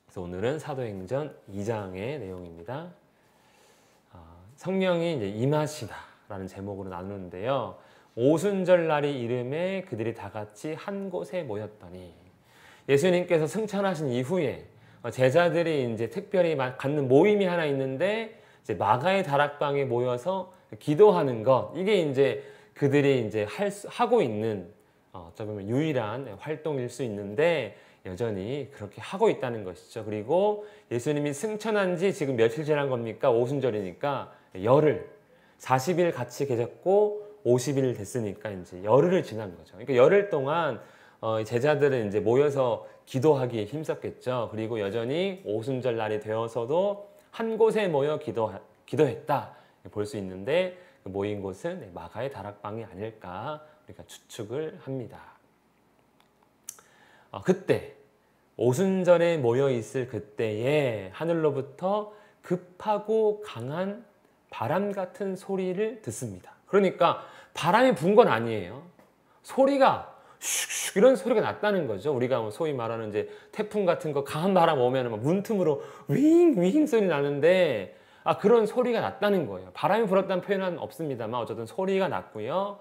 그래서 오늘은 사도행전 2장의 내용입니다. 성령이 이제 임하시다라는 제목으로 나누는데요. 오순절날이 이름에 그들이 다 같이 한 곳에 모였더니, 예수님께서 승천하신 이후에 제자들이 이제 특별히 갖는 모임이 하나 있는데, 이제 마가의 다락방에 모여서 기도하는 것, 이게 이제 그들이 이제 하고 있는 어쩌면 보면 유일한 활동일 수 있는데, 여전히 그렇게 하고 있다는 것이죠. 그리고 예수님이 승천한 지 지금 며칠 지난 겁니까? 오순절이니까 열흘, 40일 같이 계셨고 50일 됐으니까 이제 열흘을 지난 거죠. 그러니까 열흘 동안 제자들은 이제 모여서 기도하기에 힘썼겠죠. 그리고 여전히 오순절 날이 되어서도 한 곳에 모여 기도했다 볼 수 있는데, 모인 곳은 마가의 다락방이 아닐까 우리가 추측을 합니다. 그때 오순절에 모여 있을 그때에 하늘로부터 급하고 강한 바람 같은 소리를 듣습니다. 그러니까 바람이 분 건 아니에요. 소리가 슉슉 이런 소리가 났다는 거죠. 우리가 소위 말하는 이제 태풍 같은 거 강한 바람 오면 막 문틈으로 윙 윙 소리 나는데, 그런 소리가 났다는 거예요. 바람이 불었다는 표현은 없습니다만 어쨌든 소리가 났고요.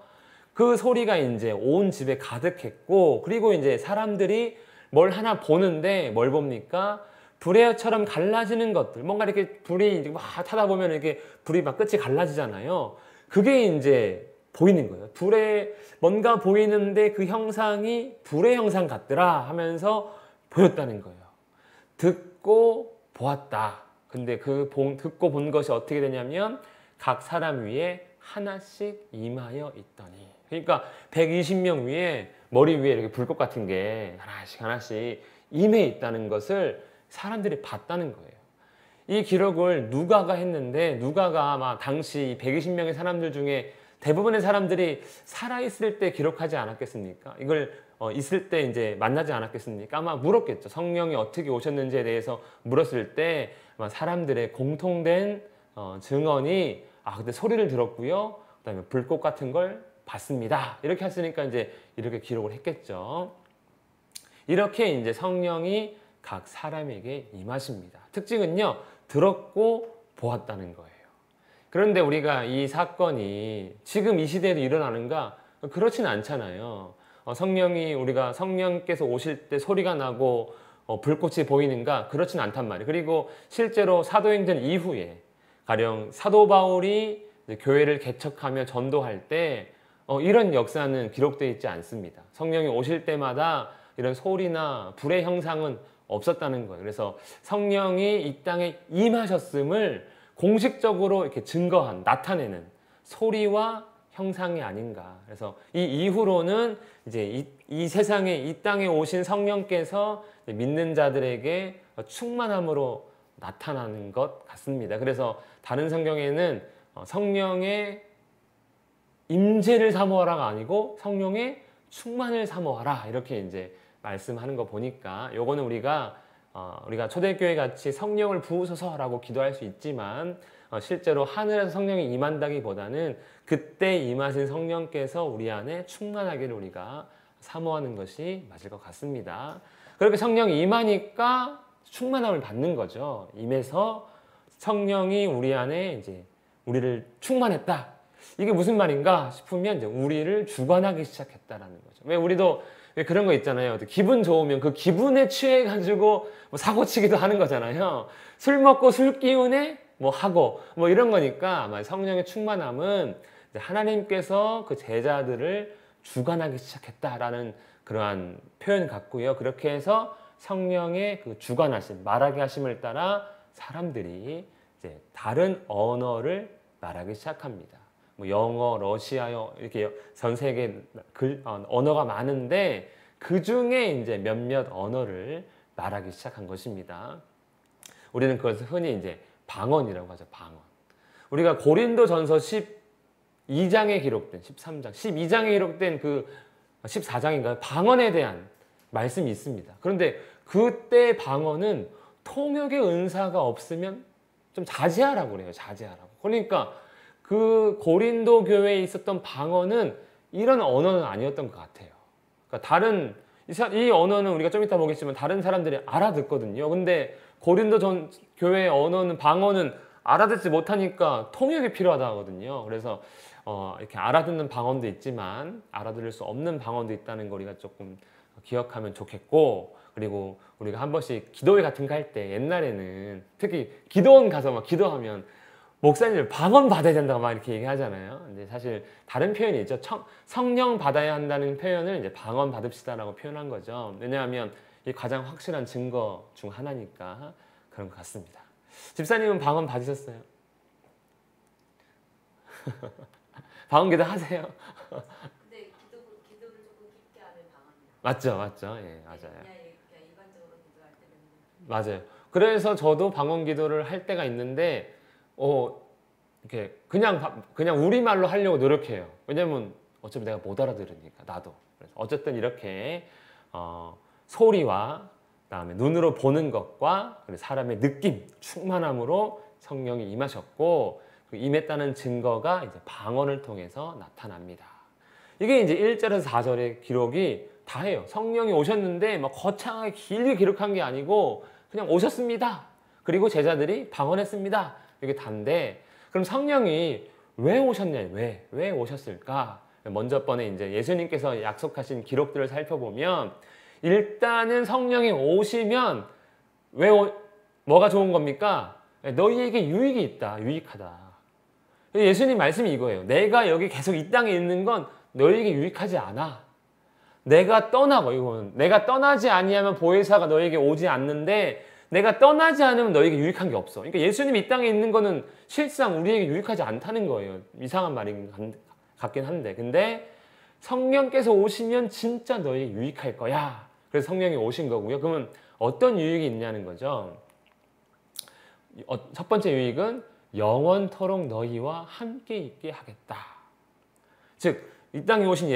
그 소리가 이제 온 집에 가득했고, 그리고 이제 사람들이 뭘 하나 보는데 뭘 봅니까? 불에처럼 갈라지는 것들, 뭔가 이렇게 불이 막 타다 보면 이렇게 불이 막 끝이 갈라지잖아요. 그게 이제 보이는 거예요. 불에 뭔가 보이는데 그 형상이 불의 형상 같더라 하면서 보였다는 거예요. 듣고 보았다. 근데 듣고 본 것이 어떻게 되냐면 각 사람 위에 하나씩 임하여 있더니, 그러니까 120명 위에 머리 위에 이렇게 불꽃 같은 게 하나씩 임해 있다는 것을 사람들이 봤다는 거예요. 이 기록을 누가가 했는데, 누가가 아마 당시 120명의 사람들 중에 대부분의 사람들이 살아있을 때 기록하지 않았겠습니까? 이걸 있을 때 이제 만나지 않았겠습니까? 아마 물었겠죠. 성령이 어떻게 오셨는지에 대해서 물었을 때 아마 사람들의 공통된 증언이 그때 소리를 들었고요. 그다음에 불꽃 같은 걸 봤습니다. 이렇게 했으니까 이제 이렇게 기록을 했겠죠. 이렇게 이제 성령이 각 사람에게 임하십니다. 특징은요, 들었고 보았다는 거예요. 그런데 우리가 이 사건이 지금 이 시대에도 일어나는가? 그렇지는 않잖아요. 우리가 성령께서 오실 때 소리가 나고 불꽃이 보이는가? 그렇지는 않단 말이에요. 그리고 실제로 사도행전 이후에 가령 사도 바울이 교회를 개척하며 전도할 때 이런 역사는 기록되어 있지 않습니다. 성령이 오실 때마다 이런 소리나 불의 형상은 없었다는 거예요. 그래서 성령이 이 땅에 임하셨음을 공식적으로 이렇게 나타내는 소리와 형상이 아닌가. 그래서 이 이후로는 이제 이 세상에, 이 땅에 오신 성령께서 믿는 자들에게 충만함으로 나타나는 것 같습니다. 그래서 다른 성경에는 성령의 임재를 사모하라가 아니고 성령의 충만을 사모하라, 이렇게 이제 말씀하는 거 보니까, 요거는 우리가 초대교회 같이 성령을 부으소서라고 기도할 수 있지만, 실제로 하늘에서 성령이 임한다기보다는 그때 임하신 성령께서 우리 안에 충만하기를 우리가 사모하는 것이 맞을 것 같습니다. 그렇게 성령이 임하니까 충만함을 받는 거죠. 임해서 성령이 우리 안에 이제 우리를 충만했다. 이게 무슨 말인가 싶으면 이제 우리를 주관하기 시작했다라는 거죠. 왜 그런 거 있잖아요. 기분 좋으면 그 기분에 취해가지고 사고치기도 하는 거잖아요. 술 먹고 술 기운에 하고 이런 거니까, 아마 성령의 충만함은 하나님께서 그 제자들을 주관하기 시작했다라는 그러한 표현 같고요. 그렇게 해서 성령의 그 주관하심, 말하게 하심을 따라 사람들이 이제 다른 언어를 말하기 시작합니다. 영어, 러시아어, 이렇게 전 세계 언어가 많은데 그 중에 이제 몇몇 언어를 말하기 시작한 것입니다. 우리는 그것을 흔히 이제 방언이라고 하죠. 방언. 우리가 고린도전서 12장에 기록된 13장, 12장에 기록된 그 14장인가요? 방언에 대한 말씀이 있습니다. 그런데 그때 방언은 통역의 은사가 없으면 좀 자제하라고 그래요. 자제하라고. 그러니까 그 고린도 교회에 있었던 방언은 이런 언어는 아니었던 것 같아요. 그러니까 다른 이 언어는 우리가 좀 이따 보겠지만 다른 사람들이 알아듣거든요. 근데 고린도 전 교회의 언어는 방언은 알아듣지 못하니까 통역이 필요하다 하거든요. 그래서 이렇게 알아듣는 방언도 있지만 알아들을 수 없는 방언도 있다는 거 우리가 조금 기억하면 좋겠고, 그리고 우리가 한 번씩 기도회 같은 거 할 때 옛날에는 특히 기도원 가서 막 기도하면 목사님들 방언 받아야 된다고 막 이렇게 얘기하잖아요. 근데 사실 다른 표현이 있죠. 성령 받아야 한다는 표현을 이제 방언 받읍시다라고 표현한 거죠. 왜냐하면 이 가장 확실한 증거 중 하나니까 그런 것 같습니다. 집사님은 방언 받으셨어요? 방언 기도 하세요? 근데 기도를 조금 깊게 하면 방언이요. 맞죠. 예, 맞아요. 그냥 일반적으로 기도할 때는 맞아요. 그래서 저도 방언 기도를 할 때가 있는데, 이렇게 그냥 우리말로 하려고 노력해요. 왜냐면 어차피 내가 못 알아들으니까, 나도. 그래서 어쨌든 이렇게 소리와 그다음에 눈으로 보는 것과 그리고 사람의 느낌, 충만함으로 성령이 임하셨고, 그 임했다는 증거가 이제 방언을 통해서 나타납니다. 이게 이제 1절에서 4절의 기록이 다예요. 성령이 오셨는데 막 거창하게 길게 기록한 게 아니고 그냥 오셨습니다. 그리고 제자들이 방언했습니다. 이게 단데, 그럼 성령이 왜 오셨냐? 왜 오셨을까? 먼저 번에 이제 예수님께서 약속하신 기록들을 살펴보면, 일단은 성령이 오시면 뭐가 좋은 겁니까? 너희에게 유익이 있다. 유익하다. 예수님 말씀이 이거예요. 내가 여기 계속 이 땅에 있는 건 너희에게 유익하지 않아. 내가 떠나지 아니하면 보혜사가 너희에게 오지 않는데, 내가 떠나지 않으면 너희에게 유익한 게 없어. 그러니까 예수님이 이 땅에 있는 거는 실상 우리에게 유익하지 않다는 거예요. 이상한 말인 같긴 한데, 근데 성령께서 오시면 진짜 너희에게 유익할 거야. 그래서 성령이 오신 거고요. 그러면 어떤 유익이 있냐는 거죠. 첫 번째 유익은 영원토록 너희와 함께 있게 하겠다. 즉, 이 땅에 오신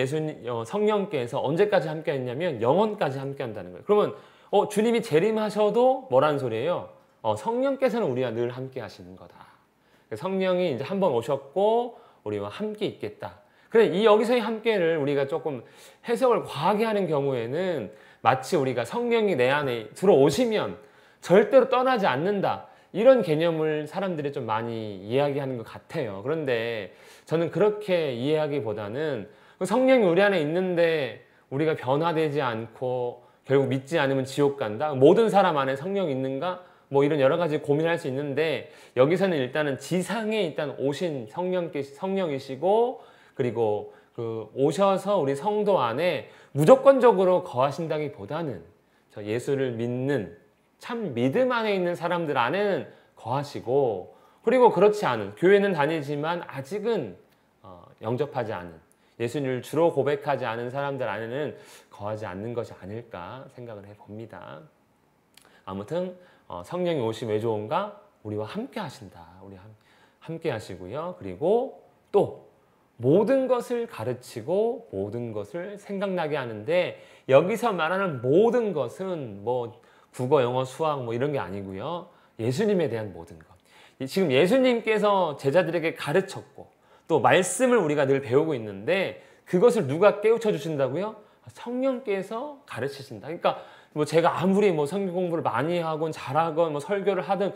성령께서 언제까지 함께 했냐면 영원까지 함께 한다는 거예요. 그러면 주님이 재림하셔도 뭐라는 소리예요? 성령께서는 우리와 늘 함께 하시는 거다. 성령이 이제 한 번 오셨고 우리와 함께 있겠다. 그래, 이 여기서의 함께를 우리가 조금 해석을 과하게 하는 경우에는 마치 우리가 성령이 내 안에 들어오시면 절대로 떠나지 않는다, 이런 개념을 사람들이 좀 많이 이야기하는 것 같아요. 그런데 저는 그렇게 이해하기보다는 성령이 우리 안에 있는데 우리가 변화되지 않고 결국 믿지 않으면 지옥 간다? 모든 사람 안에 성령이 있는가? 뭐 이런 여러 가지 고민할 수 있는데, 여기서는 일단은 지상에 일단 오신 성령이시고, 그리고 오셔서 우리 성도 안에 무조건적으로 거하신다기보다는 저 예수를 믿는 참 믿음 안에 있는 사람들 안에는 거하시고, 그리고 그렇지 않은, 교회는 다니지만 아직은 영접하지 않은, 예수님을 주로 고백하지 않은 사람들 안에는 거하지 않는 것이 아닐까 생각을 해봅니다. 아무튼 성령이 오시면 왜 좋은가? 우리와 함께 하신다. 함께 하시고요. 그리고 또 모든 것을 가르치고 모든 것을 생각나게 하는데, 여기서 말하는 모든 것은 뭐 국어, 영어, 수학 뭐 이런 게 아니고요. 예수님에 대한 모든 것. 지금 예수님께서 제자들에게 가르쳤고 또 말씀을 우리가 늘 배우고 있는데, 그것을 누가 깨우쳐 주신다고요? 성령께서 가르치신다. 그러니까 뭐 제가 아무리 뭐 성경 공부를 많이 하건 잘하건 뭐 설교를 하든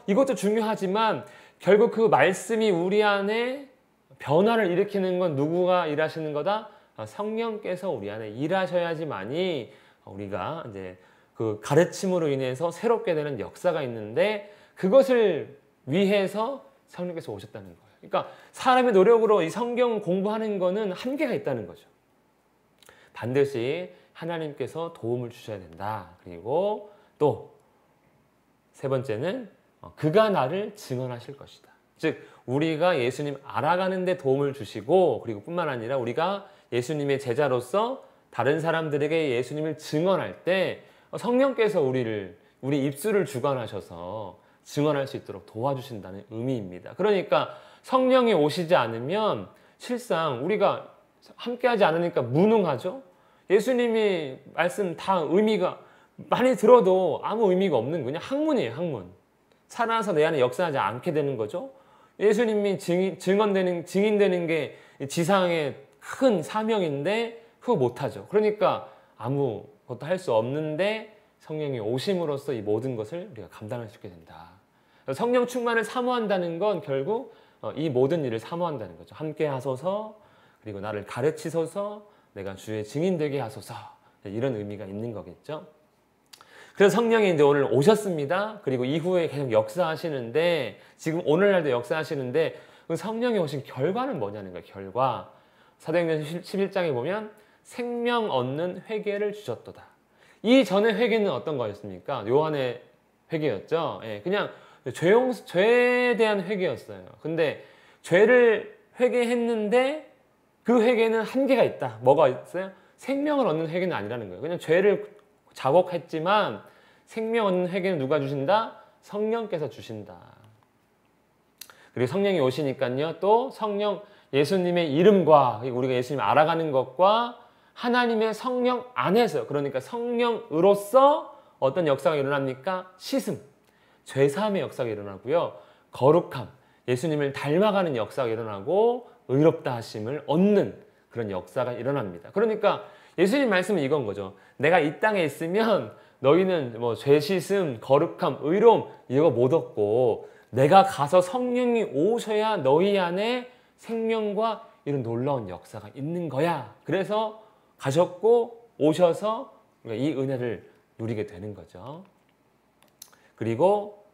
이것도 중요하지만, 결국 그 말씀이 우리 안에 변화를 일으키는 건 누구가 일하시는 거다? 성령께서 우리 안에 일하셔야지만이 우리가 이제 그 가르침으로 인해서 새롭게 되는 역사가 있는데, 그것을 위해서 성령께서 오셨다는 거예요. 그러니까 사람의 노력으로 이 성경 공부하는 거는 한계가 있다는 거죠. 반드시 하나님께서 도움을 주셔야 된다. 그리고 또 세 번째는 그가 나를 증언하실 것이다. 즉 우리가 예수님 알아가는 데 도움을 주시고, 그리고 뿐만 아니라 우리가 예수님의 제자로서 다른 사람들에게 예수님을 증언할 때 성령께서 우리 입술을 주관하셔서 증언할 수 있도록 도와주신다는 의미입니다. 그러니까 성령이 오시지 않으면 실상 우리가 함께하지 않으니까 무능하죠. 예수님이 말씀 다 의미가 많이 들어도 아무 의미가 없는 그냥 학문이에요. 학문. 살아서 내 안에 역사하지 않게 되는 거죠. 예수님이 증인되는 게 지상의 큰 사명인데 그거 못하죠. 그러니까 아무것도 할 수 없는데 성령이 오심으로써 이 모든 것을 우리가 감당할 수 있게 된다. 성령 충만을 사모한다는 건 결국 이 모든 일을 사모한다는 거죠. 함께 하소서, 그리고 나를 가르치소서, 내가 주의 증인 되게 하소서, 이런 의미가 있는 거겠죠. 그래서 성령이 이제 오늘 오셨습니다. 그리고 이후에 계속 역사하시는데, 지금 오늘날도 역사하시는데, 그 성령이 오신 결과는 뭐냐는 거예요. 결과. 사도행전 11장에 보면 생명 얻는 회개를 주셨도다. 이 전의 회개는 어떤 거였습니까? 요한의 회개였죠. 예, 그냥 죄에 대한 회개였어요. 근데 죄를 회개했는데 그 회개는 한계가 있다. 뭐가 있어요? 생명을 얻는 회개는 아니라는 거예요. 그냥 죄를 자복했지만 생명 얻는 회개는 누가 주신다? 성령께서 주신다. 그리고 성령이 오시니까요. 또 성령 예수님의 이름과 우리가 예수님 알아가는 것과 하나님의 성령 안에서, 그러니까 성령으로서 어떤 역사가 일어납니까? 씻음, 죄사함의 역사가 일어나고요. 거룩함, 예수님을 닮아가는 역사가 일어나고 의롭다 하심을 얻는 그런 역사가 일어납니다. 그러니까 예수님 말씀은 이건 거죠. 내가 이 땅에 있으면 너희는 뭐 죄 씻음, 거룩함, 의로움 이거 못 얻고 내가 가서 성령이 오셔야 너희 안에 생명과 이런 놀라운 역사가 있는 거야. 그래서 가셨고 오셔서 이 은혜를 누리게 되는 거죠. 그리고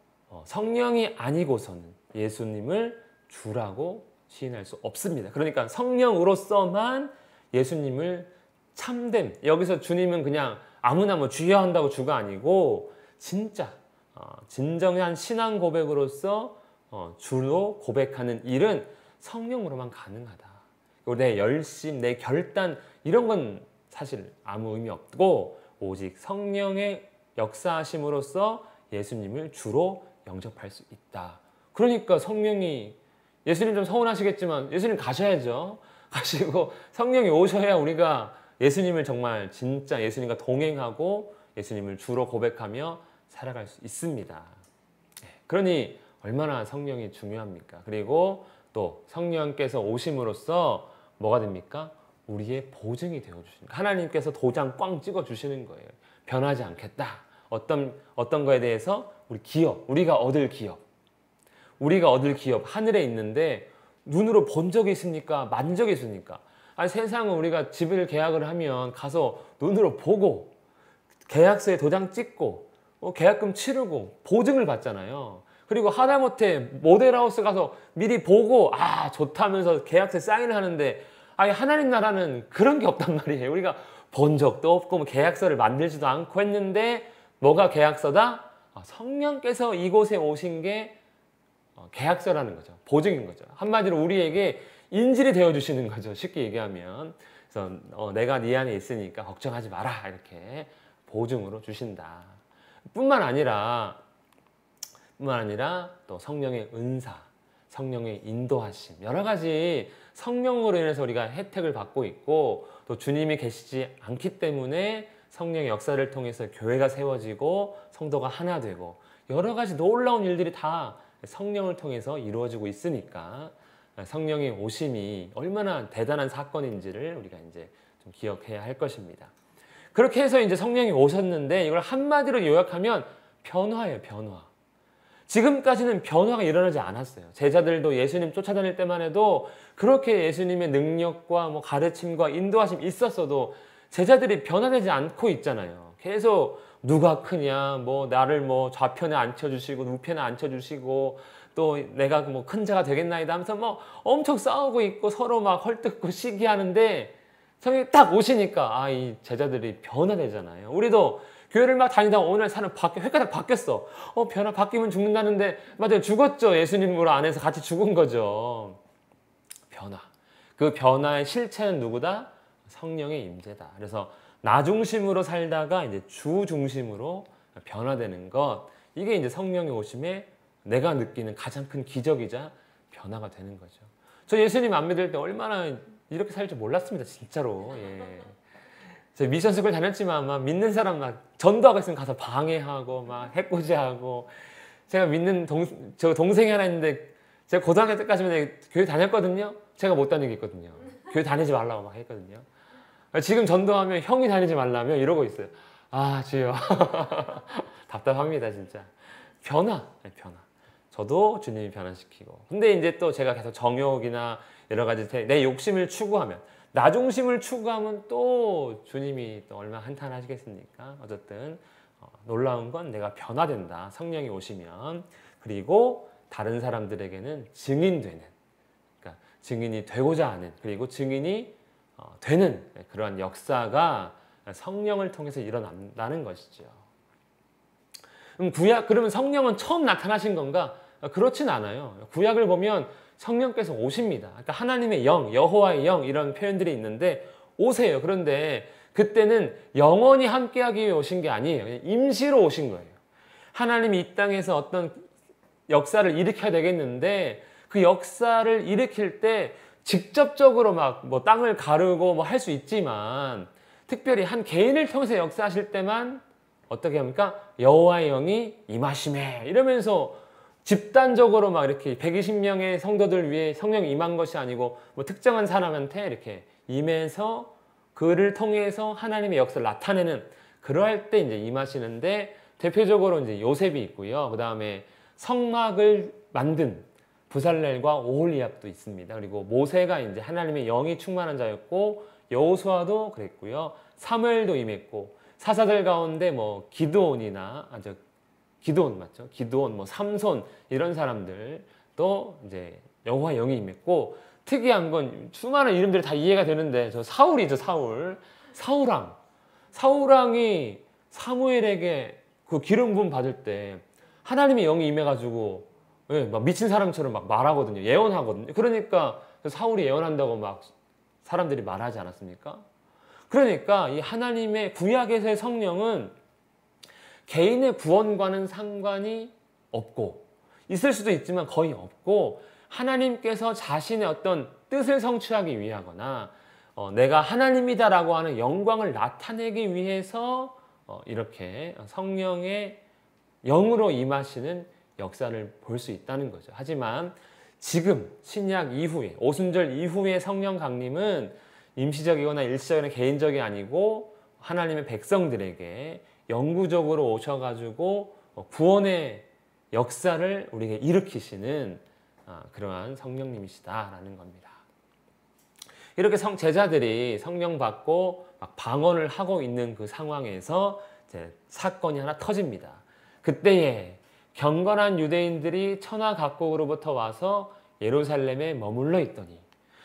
성령이 아니고서는 예수님을 주라고 시인할 수 없습니다. 그러니까 성령으로서만 예수님을 참됨, 여기서 주님은 그냥 아무나 뭐 주여 한다고 주가 아니고 진짜 진정한 신앙 고백으로서 주로 고백하는 일은 성령으로만 가능하다. 내 열심, 내 결단 이런 건 사실 아무 의미 없고 오직 성령의 역사하심으로써 예수님을 주로 영접할 수 있다. 그러니까 성령이, 예수님 좀 서운하시겠지만 예수님 가셔야죠. 가시고 성령이 오셔야 우리가 예수님을 정말 진짜 예수님과 동행하고 예수님을 주로 고백하며 살아갈 수 있습니다. 그러니 얼마나 성령이 중요합니까? 그리고 또 성령께서 오심으로써 뭐가 됩니까? 우리의 보증이 되어주시는 거예요. 하나님께서 도장 꽝 찍어주시는 거예요. 변하지 않겠다. 어떤 거에 대해서 우리가 얻을 기업. 우리가 얻을 기업 하늘에 있는데 눈으로 본 적이 있습니까? 만 적이 있습니까? 아니, 세상은 우리가 집을 계약을 하면 가서 눈으로 보고 계약서에 도장 찍고 계약금 치르고 보증을 받잖아요. 그리고 하다못해 모델하우스 가서 미리 보고 좋다면서 계약서에 사인을 하는데 아니, 하나님 나라는 그런 게 없단 말이에요. 우리가 본 적도 없고 뭐 계약서를 만들지도 않고 했는데 뭐가 계약서다? 성령께서 이곳에 오신 게 계약서라는 거죠. 보증인 거죠. 한마디로 우리에게 인질이 되어주시는 거죠. 쉽게 얘기하면. 그래서 내가 네 안에 있으니까 걱정하지 마라. 이렇게 보증으로 주신다. 뿐만 아니라 또 성령의 은사, 성령의 인도하심, 여러 가지 성령으로 인해서 우리가 혜택을 받고 있고 또 주님이 계시지 않기 때문에 성령의 역사를 통해서 교회가 세워지고 성도가 하나 되고 여러 가지 놀라운 일들이 다 성령을 통해서 이루어지고 있으니까 성령의 오심이 얼마나 대단한 사건인지를 우리가 이제 좀 기억해야 할 것입니다. 그렇게 해서 이제 성령이 오셨는데 이걸 한마디로 요약하면 변화예요, 변화. 지금까지는 변화가 일어나지 않았어요. 제자들도 예수님 쫓아다닐 때만 해도 그렇게 예수님의 능력과 뭐 가르침과 인도하심이 있었어도 제자들이 변화되지 않고 있잖아요. 계속 누가 크냐, 뭐 나를 뭐 좌편에 앉혀주시고 우편에 앉혀주시고 또 내가 뭐 큰 자가 되겠나이다 하면서 뭐 엄청 싸우고 있고 서로 막 헐뜯고 시기하는데 성령이 딱 오시니까 이 제자들이 변화되잖아요. 우리도 교회를 막 다니다가 오늘 사는 회가 다 바뀌었어. 변화 바뀌면 죽는다는데 맞아요. 죽었죠. 예수님으로 안에서 같이 죽은 거죠. 변화. 그 변화의 실체는 누구다? 성령의 임재다. 그래서 나 중심으로 살다가 이제 주 중심으로 변화되는 것. 이게 이제 성령의 오심에 내가 느끼는 가장 큰 기적이자 변화가 되는 거죠. 저 예수님 안 믿을 때 얼마나 이렇게 살 줄 몰랐습니다. 진짜로. 예. 제가 미션 스쿨 다녔지만 막 믿는 사람 막 전도하고 있으면 가서 방해하고 막 해코지하고 제가 믿는 저 동생이 하나 있는데 제가 고등학교 때까지만 교회 다녔거든요. 제가 못 다니겠거든요. 교회 다니지 말라고 막 했거든요. 지금 전도하면 형이 다니지 말라며 이러고 있어요. 아, 주여. 답답합니다, 진짜. 변화. 변화. 저도 주님이 변화시키고. 근데 이제 또 제가 계속 정욕이나 여러 가지 내 욕심을 추구하면, 나 중심을 추구하면 또 주님이 또 얼마나 한탄하시겠습니까? 어쨌든 놀라운 건 내가 변화된다. 성령이 오시면. 그리고 다른 사람들에게는 증인되는, 그러니까 증인이 되고자 하는, 그리고 증인이 되는 그러한 역사가 성령을 통해서 일어난다는 것이죠. 그러면 성령은 처음 나타나신 건가? 그렇진 않아요. 구약을 보면 성령께서 오십니다. 그러니까 하나님의 영, 여호와의 영 이런 표현들이 있는데 오세요. 그런데 그때는 영원히 함께하기 위해 오신 게 아니에요. 임시로 오신 거예요. 하나님이 이 땅에서 어떤 역사를 일으켜야 되겠는데 그 역사를 일으킬 때 직접적으로 막 뭐 땅을 가르고 뭐 할 수 있지만 특별히 한 개인을 통해서 역사하실 때만 어떻게 합니까? 여호와의 영이 임하시매 이러면서 집단적으로 막 이렇게 120명의 성도들 위해 성령이 임한 것이 아니고 뭐 특정한 사람한테 이렇게 임해서 그를 통해서 하나님의 역사를 나타내는 그러할 때 이제 임하시는데 대표적으로 이제 요셉이 있고요. 그 다음에 성막을 만든 부살렐과 오홀리압도 있습니다. 그리고 모세가 이제 하나님의 영이 충만한 자였고 여호수아도 그랬고요. 사무엘도 임했고 사사들 가운데 뭐 기드온이나 기드온 맞죠? 기드온, 뭐 삼손 이런 사람들도 이제 여호와 영이 임했고 특이한 건 수많은 이름들이 다 이해가 되는데 저 사울이죠, 사울. 사울왕이 사무엘에게 그 기름 부음 받을 때 하나님의 영이 임해가지고 막 미친 사람처럼 막 말하거든요. 예언하거든요. 그러니까 사울이 예언한다고 막 사람들이 말하지 않았습니까? 그러니까 이 하나님의 구약에서의 성령은 개인의 구원과는 상관이 없고 있을 수도 있지만 거의 없고 하나님께서 자신의 어떤 뜻을 성취하기 위하거나 내가 하나님이다라고 하는 영광을 나타내기 위해서 이렇게 성령의 영으로 임하시는 역사를 볼 수 있다는 거죠. 하지만 지금 신약 이후에 오순절 이후의 성령 강림은 임시적이거나 일시적이거나 개인적이 아니고 하나님의 백성들에게 영구적으로 오셔가지고 구원의 역사를 우리에게 일으키시는 그러한 성령님이시다라는 겁니다. 이렇게 제자들이 성령 받고 막 방언을 하고 있는 그 상황에서 이제 사건이 하나 터집니다. 그때에 경건한 유대인들이 천하 각국으로부터 와서 예루살렘에 머물러 있더니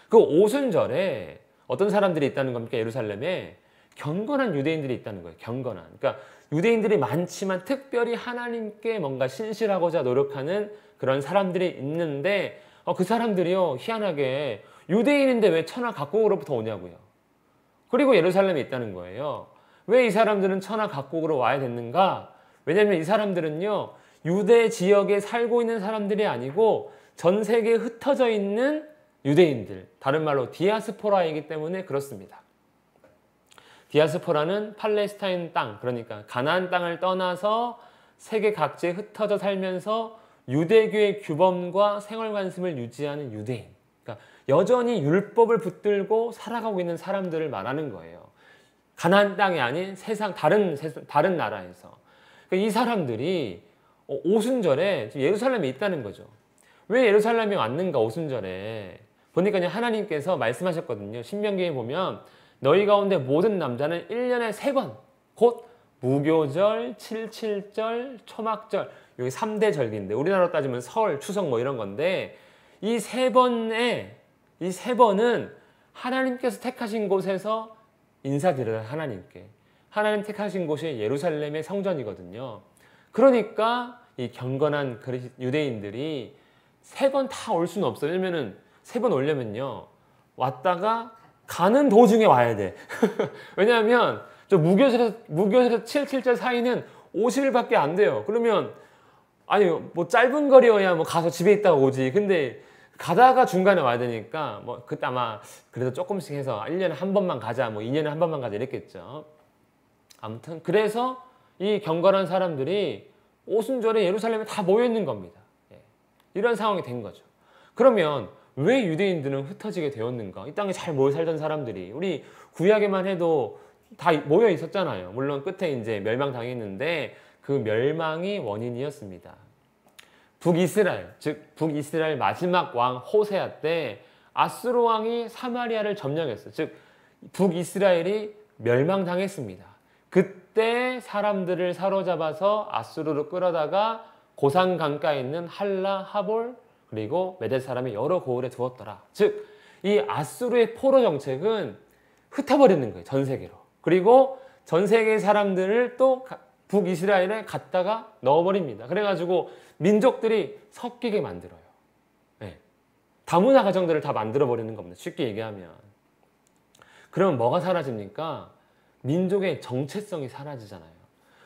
그 오순절에 어떤 사람들이 있다는 겁니까? 예루살렘에 경건한 유대인들이 있다는 거예요. 경건한. 그러니까 유대인들이 많지만 특별히 하나님께 뭔가 신실하고자 노력하는 그런 사람들이 있는데 그 사람들이요 희한하게 유대인인데 왜 천하 각국으로부터 오냐고요. 그리고 예루살렘에 있다는 거예요. 왜 이 사람들은 천하 각국으로 와야 됐는가? 왜냐하면 이 사람들은요 유대 지역에 살고 있는 사람들이 아니고 전 세계에 흩어져 있는 유대인들, 다른 말로 디아스포라이기 때문에 그렇습니다. 디아스포라는 팔레스타인 땅, 그러니까 가나안 땅을 떠나서 세계 각지에 흩어져 살면서 유대교의 규범과 생활 관습을 유지하는 유대인. 그러니까 여전히 율법을 붙들고 살아가고 있는 사람들을 말하는 거예요. 가나안 땅이 아닌 다른 나라에서. 그러니까 이 사람들이 오순절에 예루살렘에 있다는 거죠. 왜 예루살렘에 왔는가 오순절에. 보니까 하나님께서 말씀하셨거든요. 신명기에 보면 너희 가운데 모든 남자는 1년에 3번 곧 무교절, 칠칠절, 초막절 여기 3대 절기인데 우리나라로 따지면 설, 추석 뭐 이런 건데 이 세 번은 하나님께서 택하신 곳에서 인사드려요. 하나님께. 하나님 택하신 곳이 예루살렘의 성전이거든요. 그러니까 이 경건한 유대인들이 3번 다 올 수는 없어요. 왜냐면은 3번 오려면요 왔다가 가는 도중에 와야 돼. 왜냐하면 저 무교절에서 7.7절 사이는 50일밖에 안 돼요. 그러면 아니 뭐 짧은 거리여야 뭐 가서 집에 있다가 오지. 근데 가다가 중간에 와야 되니까 뭐 그때 아마 그래도 조금씩 해서 1년에 한 번만 가자, 뭐 2년에 한 번만 가자 이랬겠죠. 아무튼 그래서 이 경건한 사람들이 오순절에 예루살렘에 다 모여 있는 겁니다. 이런 상황이 된 거죠. 그러면 왜 유대인들은 흩어지게 되었는가? 이 땅에 잘 모여 살던 사람들이 우리 구약에만 해도 다 모여 있었잖아요. 물론 끝에 이제 멸망당했는데 그 멸망이 원인이었습니다. 북이스라엘, 즉 북이스라엘 마지막 왕 호세아 때 아수르 왕이 사마리아를 점령했어요. 즉 북이스라엘이 멸망당했습니다. 그때 사람들을 사로잡아서 아수르로 끌어다가 고산 강가에 있는 할라, 하볼 그리고 메대 사람의 여러 고을에 두었더라. 즉 이 아수르의 포로 정책은 흩어버리는 거예요. 전 세계로. 그리고 전 세계 사람들을 또 북이스라엘에 갖다가 넣어버립니다. 그래가지고 민족들이 섞이게 만들어요. 네. 다문화 가정들을 다 만들어버리는 겁니다. 쉽게 얘기하면. 그러면 뭐가 사라집니까? 민족의 정체성이 사라지잖아요.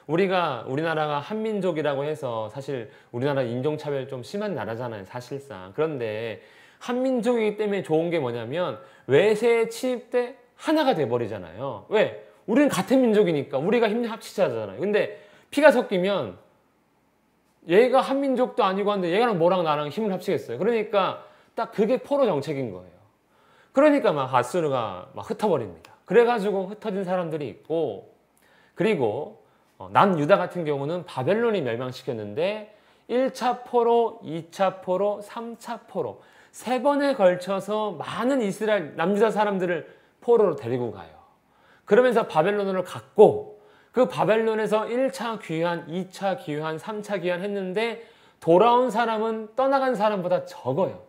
우리나라가 한민족이라고 해서 사실 우리나라 인종차별 좀 심한 나라잖아요. 사실상. 그런데 한민족이기 때문에 좋은 게 뭐냐면 외세에 침입 때 하나가 돼버리잖아요. 왜? 우리는 같은 민족이니까 우리가 힘 합치자잖아요. 근데 피가 섞이면 얘가 한민족도 아니고 한데 얘랑 뭐랑 나랑 힘을 합치겠어요. 그러니까 딱 그게 포로 정책인 거예요. 그러니까 막 아수르가 막 흩어버립니다. 그래가지고 흩어진 사람들이 있고, 그리고 남유다 같은 경우는 바벨론이 멸망시켰는데 1차 포로, 2차 포로, 3차 포로 세 번에 걸쳐서 많은 이스라엘 남유다 사람들을 포로로 데리고 가요. 그러면서 바벨론으로 갔고 그 바벨론에서 1차 귀환, 2차 귀환, 3차 귀환 했는데 돌아온 사람은 떠나간 사람보다 적어요.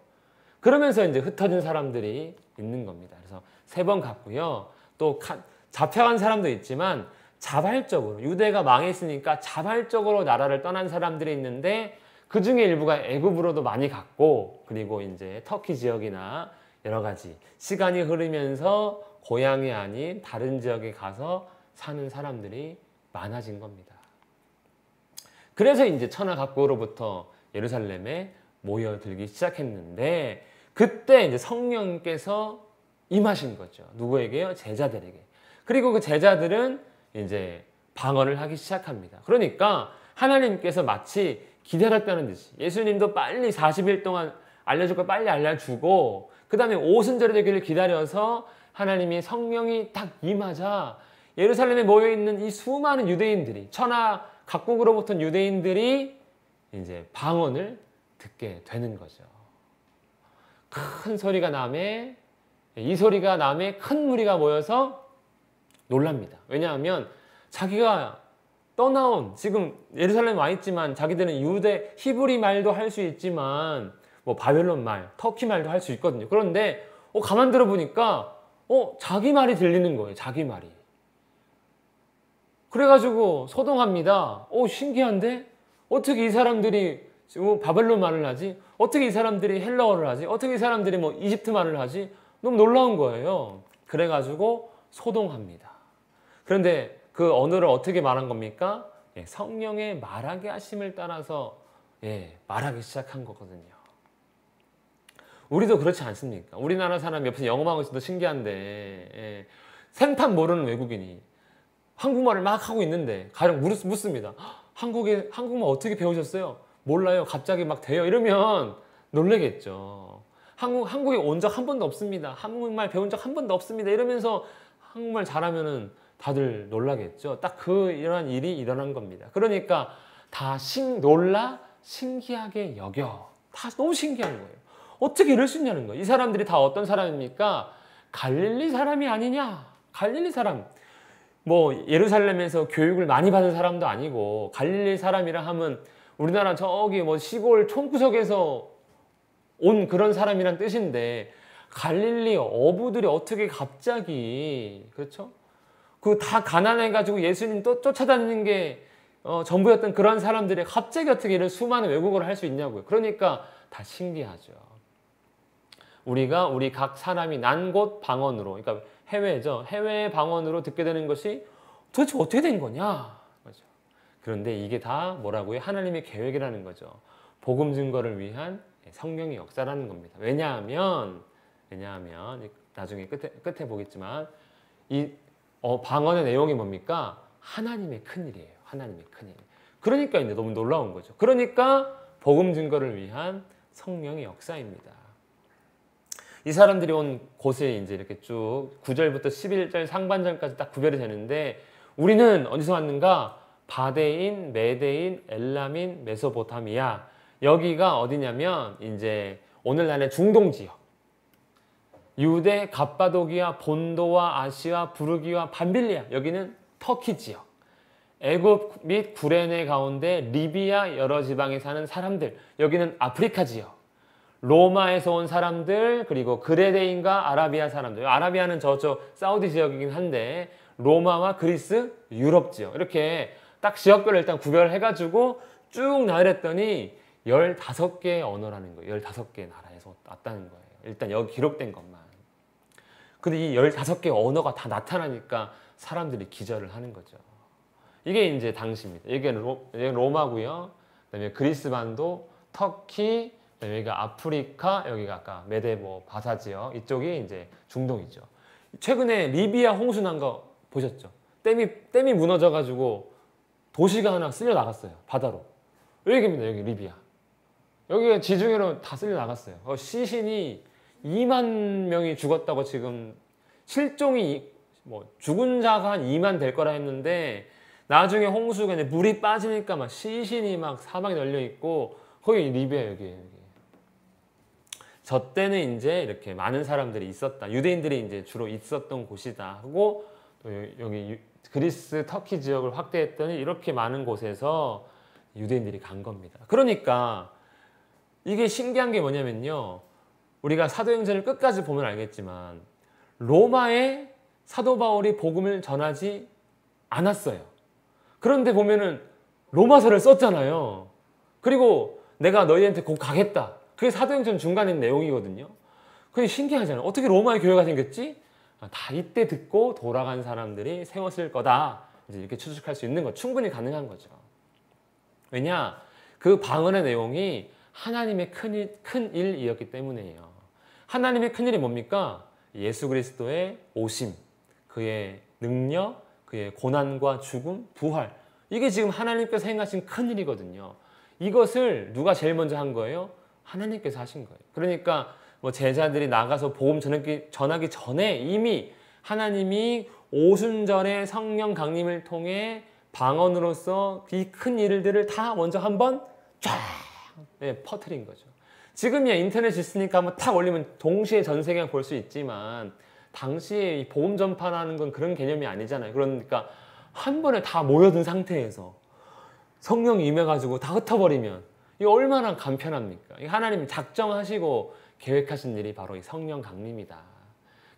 그러면서 이제 흩어진 사람들이 있는 겁니다. 그래서 세 번 갔고요. 또 잡혀간 사람도 있지만 자발적으로 유대가 망했으니까 자발적으로 나라를 떠난 사람들이 있는데 그 중에 일부가 애굽으로도 많이 갔고 그리고 이제 터키 지역이나 여러 가지 시간이 흐르면서 고향이 아닌 다른 지역에 가서 사는 사람들이 많아진 겁니다. 그래서 이제 천하 각국으로부터 예루살렘에 모여들기 시작했는데 그때 이제 성령께서 임하신 거죠. 누구에게요? 제자들에게. 그리고 그 제자들은 이제 방언을 하기 시작합니다. 그러니까 하나님께서 마치 기다렸다는 듯이 예수님도 빨리 40일 동안 알려줄 걸 빨리 알려주고 그 다음에 오순절이 되기를 기다려서 하나님이 성령이 딱 임하자 예루살렘에 모여있는 이 수많은 유대인들이 천하 각국으로부터 유대인들이 이제 방언을 듣게 되는 거죠. 큰 소리가 나매 이 소리가 나매 큰 무리가 모여서 놀랍니다. 왜냐하면 자기가 떠나온 지금 예루살렘에 와 있지만 자기들은 유대 히브리 말도 할 수 있지만 뭐 바벨론 말, 터키 말도 할 수 있거든요. 그런데 가만 들어보니까 자기 말이 들리는 거예요. 자기 말이. 그래가지고 소동합니다. 신기한데? 어떻게 이 사람들이 바벨론 말을 하지? 어떻게 이 사람들이 헬라어를 하지? 어떻게 이 사람들이 뭐 이집트 말을 하지? 너무 놀라운 거예요. 그래가지고 소동합니다. 그런데 그 언어를 어떻게 말한 겁니까? 성령의 말하게 하심을 따라서 말하기 시작한 거거든요. 우리도 그렇지 않습니까? 우리나라 사람 옆에서 영어하고 있어도 신기한데 생판 모르는 외국인이 한국말을 막 하고 있는데 가령 묻습니다. 한국말 어떻게 배우셨어요? 몰라요. 갑자기 막 돼요. 이러면 놀라겠죠. 한국에 온 적 한 번도 없습니다. 한국말 배운 적 한 번도 없습니다. 이러면서 한국말 잘하면은 다들 놀라겠죠. 딱 이러한 일이 일어난 겁니다. 그러니까 다 놀라 신기하게 여겨. 다 너무 신기한 거예요. 어떻게 이럴 수 있냐는 거예요. 이 사람들이 다 어떤 사람입니까? 갈릴리 사람이 아니냐? 갈릴리 사람. 뭐 예루살렘에서 교육을 많이 받은 사람도 아니고 갈릴리 사람이라 하면 우리나라 저기 뭐 시골 촌구석에서 온 그런 사람이란 뜻인데 갈릴리 어부들이 어떻게 갑자기 그렇죠? 그 다 가난해가지고 예수님 또 쫓아다니는 게 전부였던 그런 사람들이 갑자기 어떻게 이런 수많은 외국어를 할 수 있냐고요. 그러니까 다 신기하죠. 우리 각 사람이 난 곳 방언으로, 그러니까 해외죠. 해외 방언으로 듣게 되는 것이 도대체 어떻게 된 거냐? 그렇죠. 그런데 이게 다 뭐라고요? 하나님의 계획이라는 거죠. 복음 증거를 위한 성령의 역사라는 겁니다. 왜냐하면 나중에 끝에 보겠지만 이 방언의 내용이 뭡니까? 하나님의 큰일이에요. 하나님의 큰일. 그러니까 이제 너무 놀라운 거죠. 그러니까 복음 증거를 위한 성령의 역사입니다. 이 사람들이 온 곳에 이제 이렇게 쭉 9절부터 11절 상반절까지 딱 구별이 되는데 우리는 어디서 왔는가? 바데인, 메데인, 엘람인, 메소포타미아. 여기가 어디냐면 이제 오늘날의 중동 지역. 유대, 갑바도기아, 본도와 아시아, 부르기와 밤빌리아. 여기는 터키 지역. 애굽 및 구레네 가운데 리비아 여러 지방에 사는 사람들. 여기는 아프리카 지역. 로마에서 온 사람들, 그리고 그레데인과 아라비아 사람들. 아라비아는 저쪽 사우디 지역이긴 한데 로마와 그리스, 유럽 지역. 이렇게 딱 지역별로 일단 구별해가지고 쭉 나열했더니 15개의 언어라는 거예요. 15개의 나라에서 왔다는 거예요. 일단 여기 기록된 것만. 근데 이 15개의 언어가 다 나타나니까 사람들이 기절을 하는 거죠. 이게 이제 당시입니다. 이게 로마고요. 그다음에 그리스 반도, 터키, 그다음에 여기가 아프리카, 여기가 아까 메데보 바사 지역, 이쪽이 이제 중동이죠. 최근에 리비아 홍수 난 거 보셨죠? 댐이 무너져가지고 도시가 하나 쓸려 나갔어요. 바다로. 여기입니다. 여기 리비아. 여기가 지중해로 다 쓸려 나갔어요. 시신이 2만 명이 죽었다고 지금 실종이 뭐 죽은 자가 한 2만 될 거라 했는데 나중에 홍수가 이제 물이 빠지니까 막 시신이 막 사방에 널려 있고 거기 리비아 여기. 저 때는 이제 이렇게 많은 사람들이 있었다. 유대인들이 이제 주로 있었던 곳이다 하고 또 여기 그리스, 터키 지역을 확대했더니 이렇게 많은 곳에서 유대인들이 간 겁니다. 그러니까 이게 신기한 게 뭐냐면요. 우리가 사도행전을 끝까지 보면 알겠지만 로마에 사도 바울이 복음을 전하지 않았어요. 그런데 보면은 로마서를 썼잖아요. 그리고 내가 너희한테 곧 가겠다. 그게 사도행전 중간에 내용이거든요. 그게 신기하잖아요. 어떻게 로마에 교회가 생겼지? 다 이때 듣고 돌아간 사람들이 세웠을 거다. 이제 이렇게 추측할 수 있는 거 충분히 가능한 거죠. 왜냐? 그 방언의 내용이 하나님의 큰 일이었기 때문이에요. 하나님의 큰 일이 뭡니까? 예수 그리스도의 오심, 그의 능력, 그의 고난과 죽음, 부활. 이게 지금 하나님께서 행하신 큰 일이거든요. 이것을 누가 제일 먼저 한 거예요? 하나님께서 하신 거예요. 그러니까 뭐 제자들이 나가서 복음 전하기 전에 이미 하나님이 오순절의 성령 강림을 통해 방언으로서 이 큰 일들을 다 먼저 한번 쫙 퍼뜨린 거죠. 지금이야 인터넷 있으니까 한번 탁 올리면 동시에 전 세계가 볼 수 있지만 당시에 이 복음 전파라는 건 그런 개념이 아니잖아요. 그러니까 한 번에 다 모여든 상태에서 성령이 임해가지고 다 흩어버리면 이게 얼마나 간편합니까? 하나님이 작정하시고 계획하신 일이 바로 이 성령 강림이다.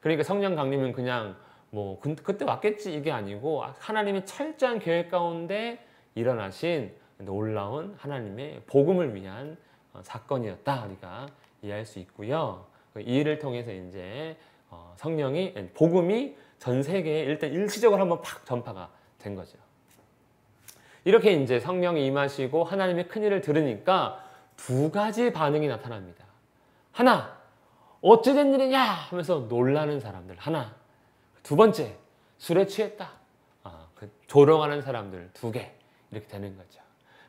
그러니까 성령 강림은 그냥 뭐 그때 왔겠지 이게 아니고 하나님의 철저한 계획 가운데 일어나신 놀라운 하나님의 복음을 위한 사건이었다. 우리가 이해할 수 있고요. 이 일을 통해서 이제 성령이 복음이 전 세계에 일단 일시적으로 한번 팍 전파가 된 거죠. 이렇게 이제 성령이 임하시고 하나님의 큰 일을 들으니까 두 가지 반응이 나타납니다. 하나, 어찌 된 일이냐 하면서 놀라는 사람들 하나. 두 번째, 술에 취했다. 조롱하는 사람들 두 개. 이렇게 되는 거죠.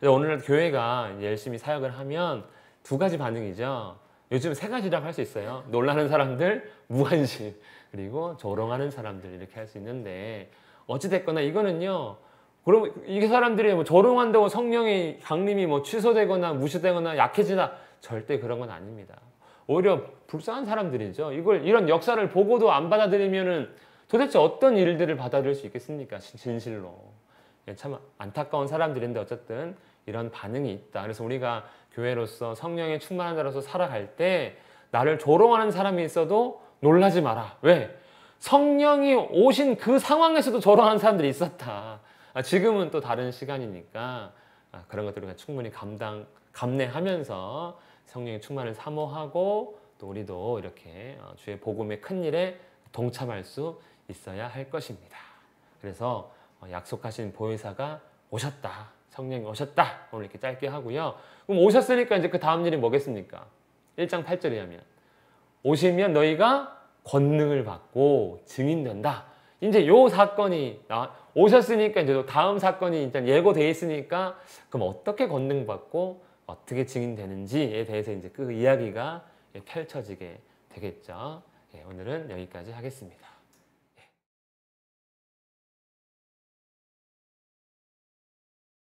오늘날 교회가 열심히 사역을 하면 두 가지 반응이죠. 요즘 세 가지라고 할 수 있어요. 놀라는 사람들, 무관심, 그리고 조롱하는 사람들 이렇게 할 수 있는데 어찌 됐거나 이거는요. 그럼 이 사람들이 뭐 조롱한다고 성령의 강림이 뭐 취소되거나 무시되거나 약해지다 절대 그런 건 아닙니다. 오히려 불쌍한 사람들이죠. 이런 역사를 보고도 안 받아들이면은 도대체 어떤 일들을 받아들일 수 있겠습니까? 진실로. 참 안타까운 사람들인데 어쨌든 이런 반응이 있다. 그래서 우리가 교회로서 성령에 충만한 자로서 살아갈 때 나를 조롱하는 사람이 있어도 놀라지 마라. 왜? 성령이 오신 그 상황에서도 조롱하는 사람들이 있었다. 지금은 또 다른 시간이니까 그런 것들을 충분히 감내하면서 성령의 충만을 사모하고 또 우리도 이렇게 주의 복음의 큰 일에 동참할 수 있어야 할 것입니다. 그래서 약속하신 보혜사가 오셨다. 성령이 오셨다. 오늘 이렇게 짧게 하고요. 그럼 오셨으니까 이제 그 다음 일이 뭐겠습니까? 1장 8절에 하면 오시면 너희가 권능을 받고 증인된다. 이제 요 사건이 오셨으니까 이제 다음 사건이 일단 예고돼 있으니까 그럼 어떻게 권능 받고 어떻게 증인되는지에 대해서 이제 그 이야기가 펼쳐지게 되겠죠. 예, 오늘은 여기까지 하겠습니다.